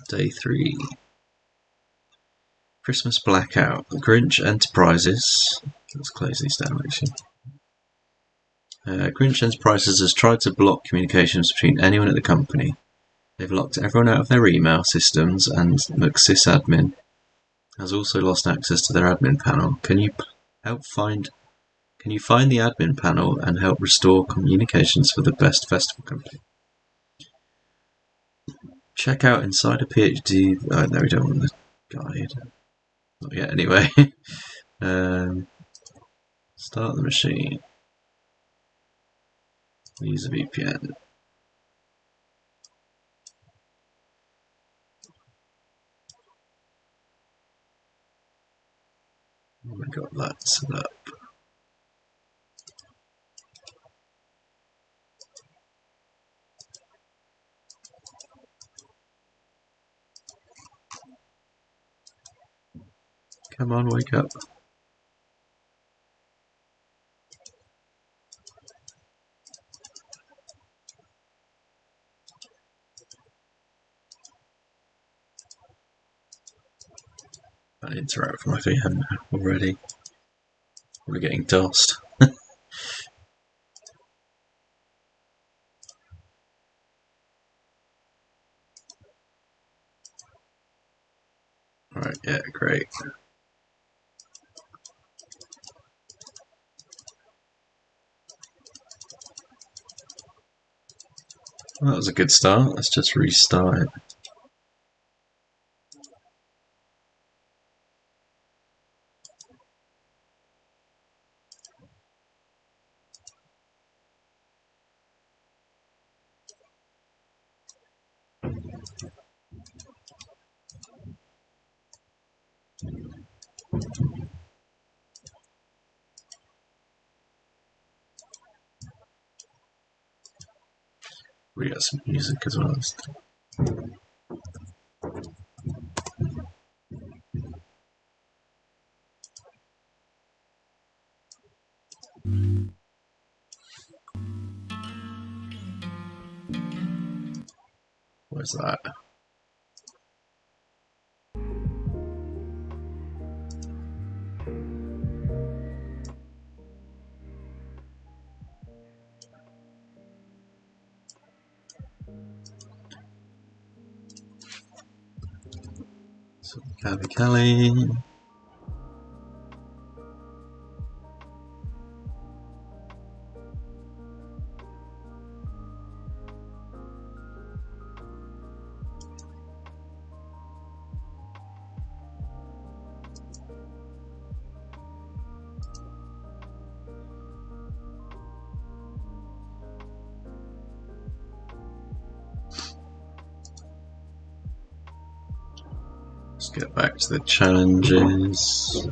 Day 3. Christmas Blackout. Grinch Enterprises. Let's close these down actually. Grinch Enterprises has tried to block communications between anyone at the company. They've locked everyone out of their email systems, and McSysAdmin has also lost access to their admin panel. Can you find the admin panel and help restore communications for the best festival company? Check out inside a PhD. Oh, no, we don't want the guide. Not yet, anyway. Start the machine. Use a VPN. We got that set up. Come on, wake up. I interact with my VM already. We're getting dosed. Alright, yeah, great. Well, that was a good start. Let's just restart it. We got some music as well. Where's that? So, Kelly. Let's get back to the challenges.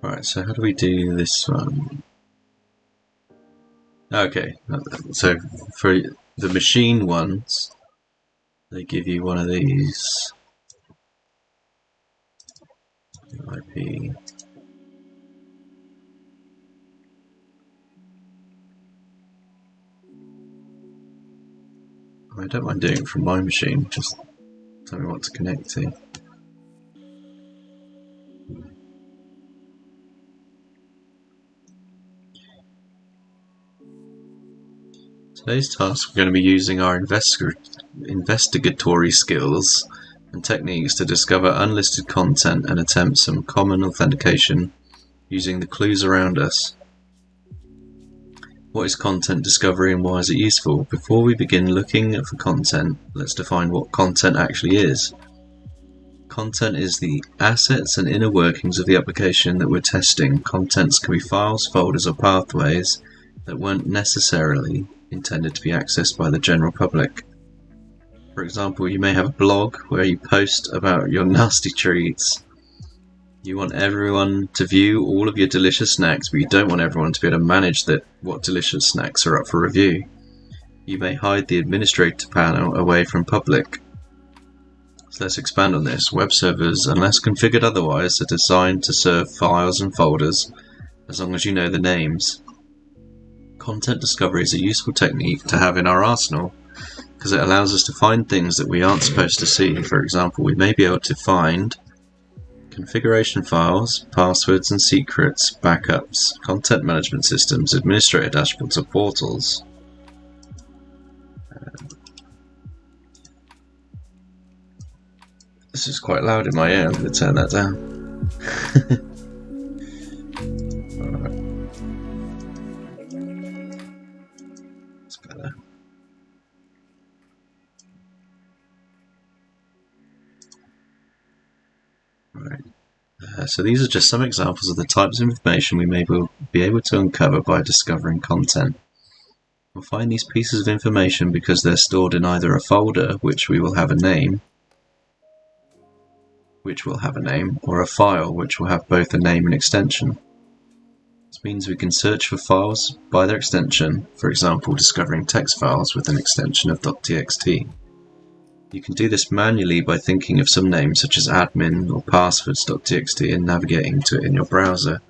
Right, so how do we do this one? Okay, so for the machine ones, they give you one of these. IP. I don't mind doing it from my machine, just tell me what to connect to. Today's task, we're going to be using our investigatory skills and techniques to discover unlisted content and attempt some common authentication using the clues around us. What is content discovery and why is it useful? Before we begin looking for content, let's define what content actually is. Content is the assets and inner workings of the application that we're testing. Contents can be files, folders, or pathways that weren't necessarily intended to be accessed by the general public. For example, you may have a blog where you post about your nasty treats. You want everyone to view all of your delicious snacks, but you don't want everyone to be able to manage what delicious snacks are up for review. You may hide the administrator panel away from public. So let's expand on this. Web servers, unless configured otherwise, are designed to serve files and folders as long as you know the names. Content discovery is a useful technique to have in our arsenal because it allows us to find things that we aren't supposed to see. For example, we may be able to find configuration files, passwords and secrets, backups, content management systems, administrator dashboards or portals. This is quite loud in my ear. I'm going to turn that down. Alright. That's better. Right. So these are just some examples of the types of information we may be able to uncover by discovering content. We'll find these pieces of information because they're stored in either a folder, which will have a name, or a file, which will have both a name and extension. This means we can search for files by their extension, for example, discovering text files with an extension of .txt. You can do this manually by thinking of some names such as admin or passwords.txt and navigating to it in your browser.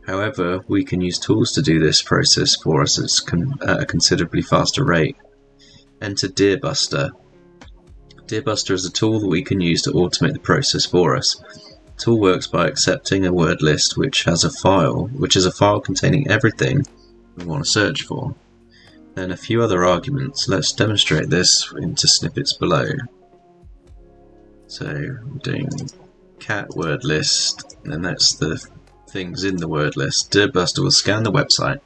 However, we can use tools to do this process for us at a considerably faster rate. Enter Deerbuster. Deerbuster is a tool that we can use to automate the process for us. The tool works by accepting a word list which is a file containing everything we want to search for. Then a few other arguments. Let's demonstrate this into snippets below. So we're doing cat word list, and that's the things in the word list. Deerbuster will scan the website.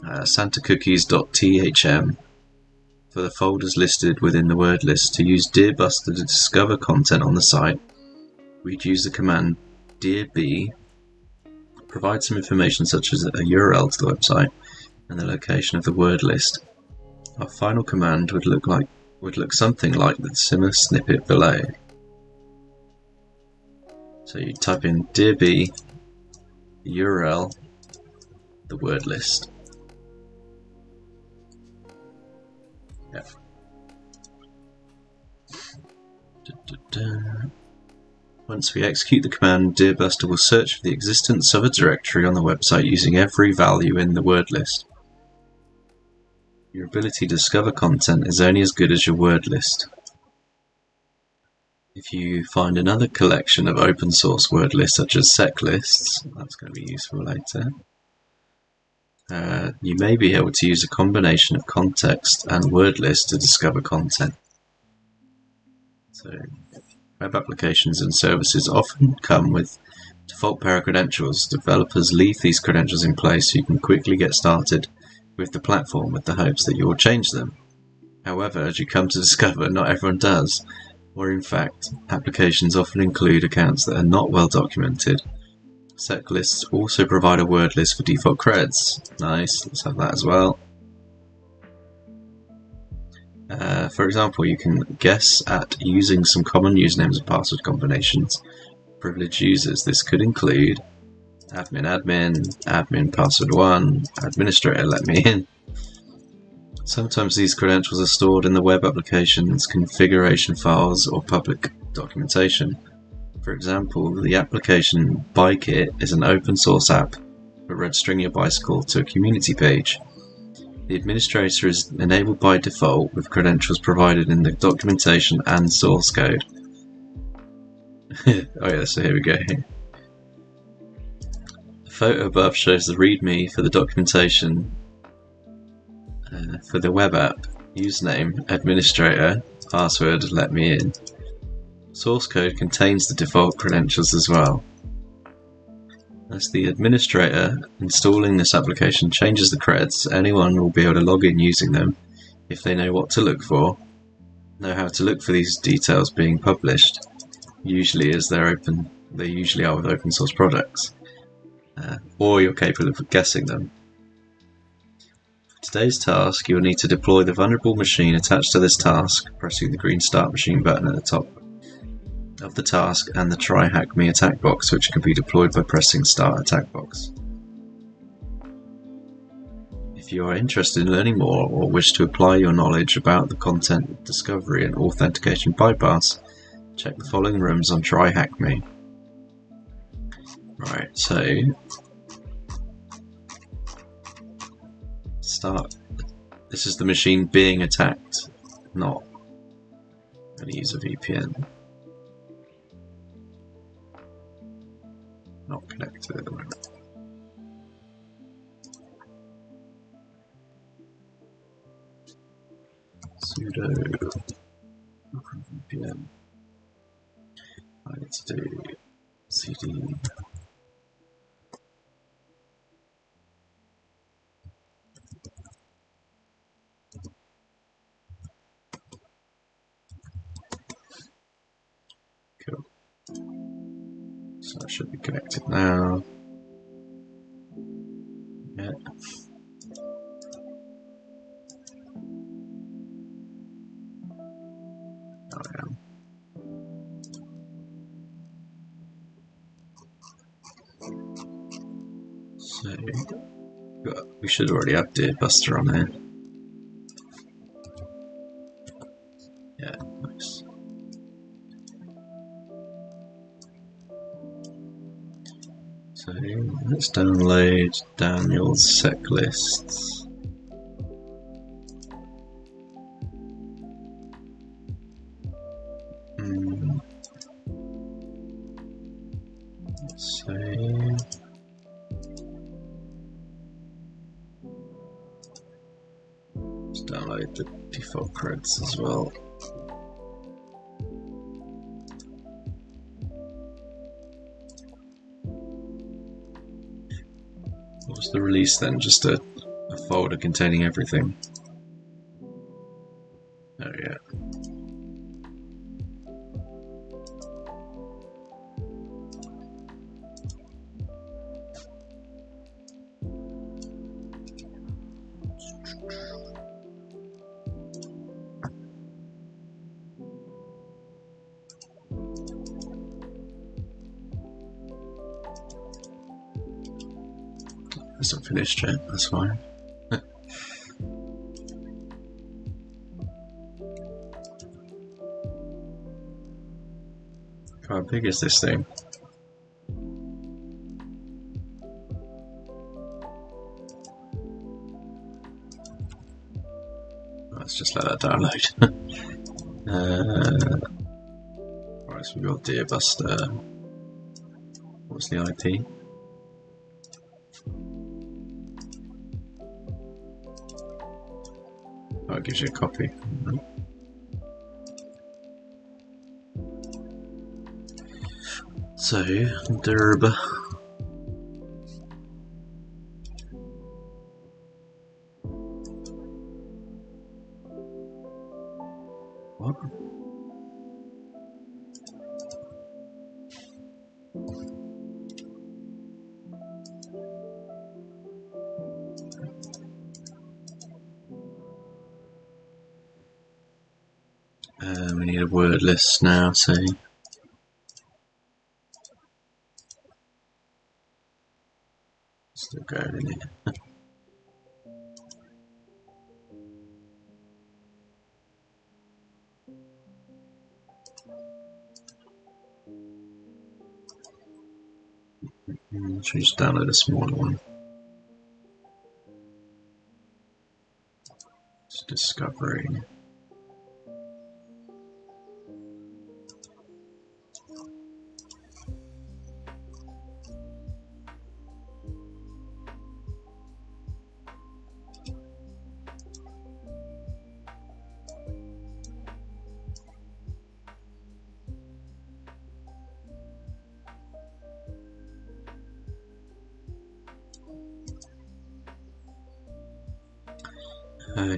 SantaCookies.thm for the folders listed within the word list. To use Deerbuster to discover content on the site, we'd use the command dearb. Provide some information such as a URL to the website and the location of the word list. Our final command would look something like the similar snippet below. So you type in dearb, URL, the word list. Yeah. Once we execute the command, Deerbuster will search for the existence of a directory on the website using every value in the word list. Your ability to discover content is only as good as your word list. If you find another collection of open source word lists such as sec lists, that's going to be useful later. You may be able to use a combination of context and word lists to discover content. So, web applications and services often come with default pair of credentials. Developers leave these credentials in place so you can quickly get started with the platform with the hopes that you will change them. However, as you come to discover, not everyone does, or in fact, applications often include accounts that are not well documented. Sec lists also provide a word list for default creds. Nice, let's have that as well. For example, you can guess at using some common usernames and password combinations. Privileged users. This could include admin password 1, administrator let me in. Sometimes these credentials are stored in the web application's configuration files or public documentation. For example, the application BikeIt is an open source app for registering your bicycle to a community page. The administrator is enabled by default with credentials provided in the documentation and source code. Oh yeah, so here we go. The photo above shows the README for the documentation for the web app. Username, administrator, password, let me in. Source code contains the default credentials as well. As the administrator installing this application changes the creds, anyone will be able to log in using them if they know what to look for, know how to look for these details being published, usually as they usually are with open source products, or you're capable of guessing them. Today's task, you will need to deploy the vulnerable machine attached to this task, pressing the green Start Machine button at the top of the task and the TryHackMe attack box, which can be deployed by pressing Start Attack Box. If you are interested in learning more or wish to apply your knowledge about the content discovery and authentication bypass, check the following rooms on TryHackMe. Right, so start. This is the machine being attacked, not going to use a VPN. Not connected at the moment. Sudo VPN. I need to do cd. Cool. So I should be connected now. Yeah. I am. So we should already have Deer Buster on there. Yeah, nice. So let's download Daniel's sec lists. Let's save. Let's download the default creds as well. What was the release then? Just a folder containing everything. Oh yeah. It's not finished yet, that's fine. How big is this thing? Let's just let that download. Right, so we've got Deer Buster. What's the IP? Oh, it gives you a copy. So, Derb. What? We need a word list now, so still going in here. Should we just download a smaller one? It's discovery.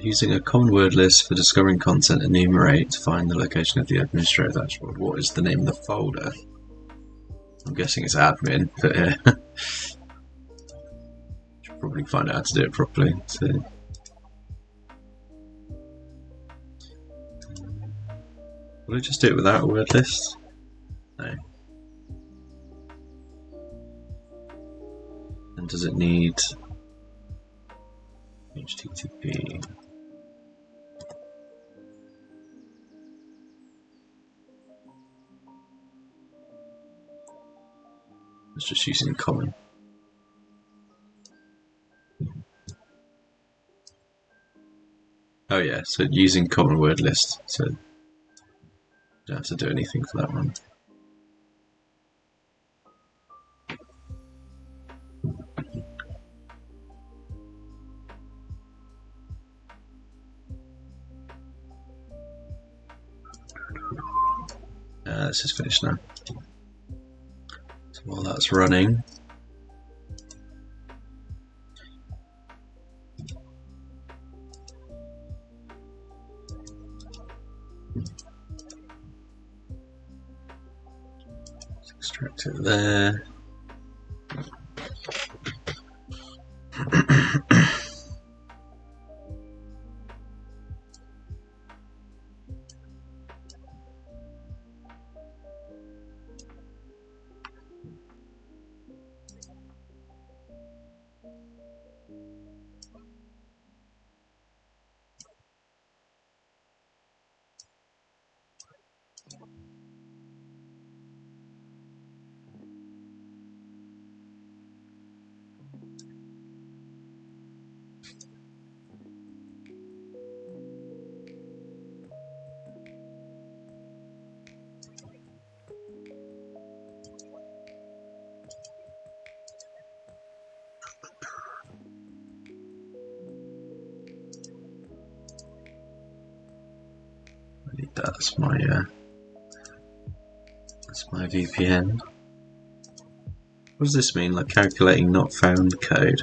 Using a common word list for discovering content, enumerate to find the location of the administrator dashboard. What is the name of the folder? I'm guessing it's admin, but yeah. Should probably find out how to do it properly. So Will it just do it without a word list? No. And does it need HTTP? It's just using common. Oh yeah, so using common word list, so you don't have to do anything for that one. This is finished now. So while that's running, let's extract it there. That's my VPN. What does this mean? Like calculating not found code?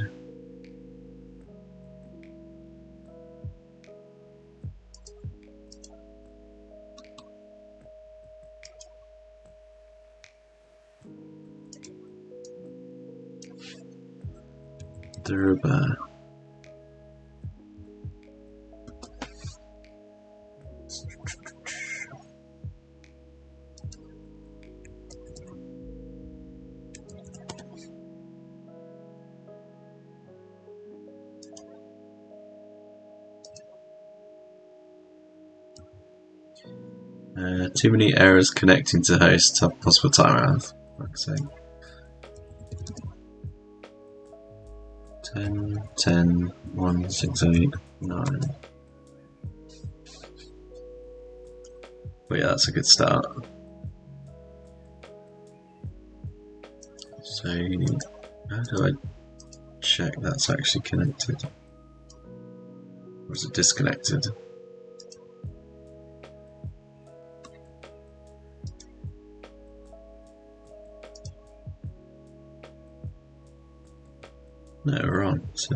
Durba. 'Too many errors connecting to host. Possible timeout. Fuck's sake. 10, 10, 1, 6, 8, 9. But yeah, that's a good start. So, how do I check that's actually connected? Or is it disconnected? No, we're on. So.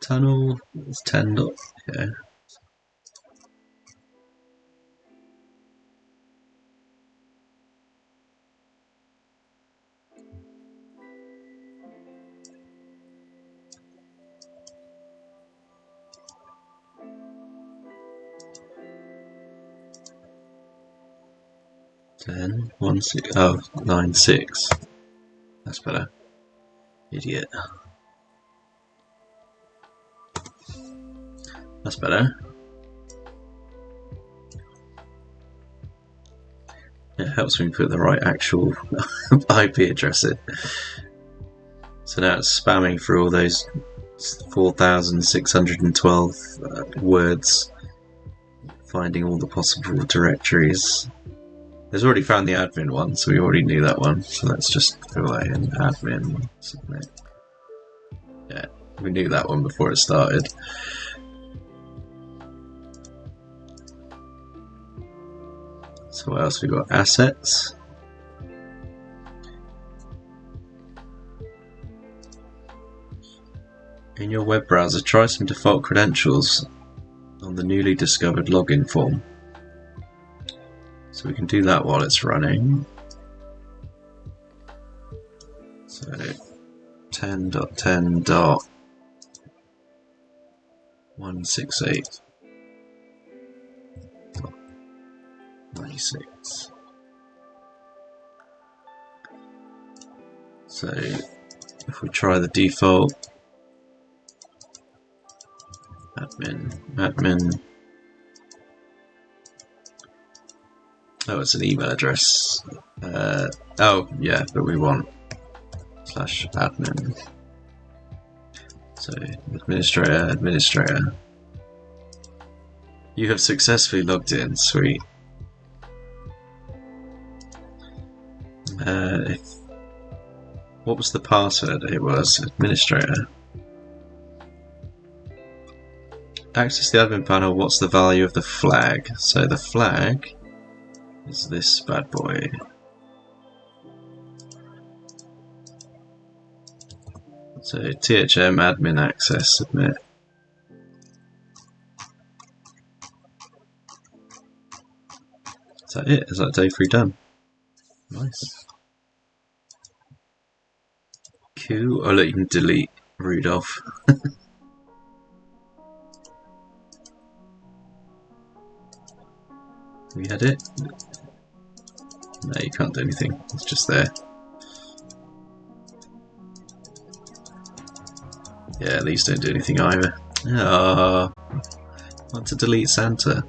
Tunnel is 10 dot, yeah. Ten, 1, 6, oh, 9, 6. That's better. Idiot. That's better. It helps me put the right actual IP address in. So now it's spamming through all those 4,612 words, finding all the possible directories. It's already found the admin one, so we already knew that one. So let's just fill that in. Admin, submit. Yeah, We knew that one before it started. So what else we got? Assets. In your web browser, try some default credentials on the newly discovered login form. So we can do that while it's running. So 10.10.168.96. So if we try the default admin. Oh, it's an email address. Oh, yeah, but we want /admin. So administrator. You have successfully logged in. Sweet. What was the password? It was administrator. Access the admin panel. What's the value of the flag? So the flag is this bad boy. So THM admin access submit. Is that it? Is that day 3 done? Nice. Cool. Oh look, you can delete Rudolph. We had it? No, you can't do anything. It's just there. Yeah, these don't do anything either. Ah, I want to delete Santa.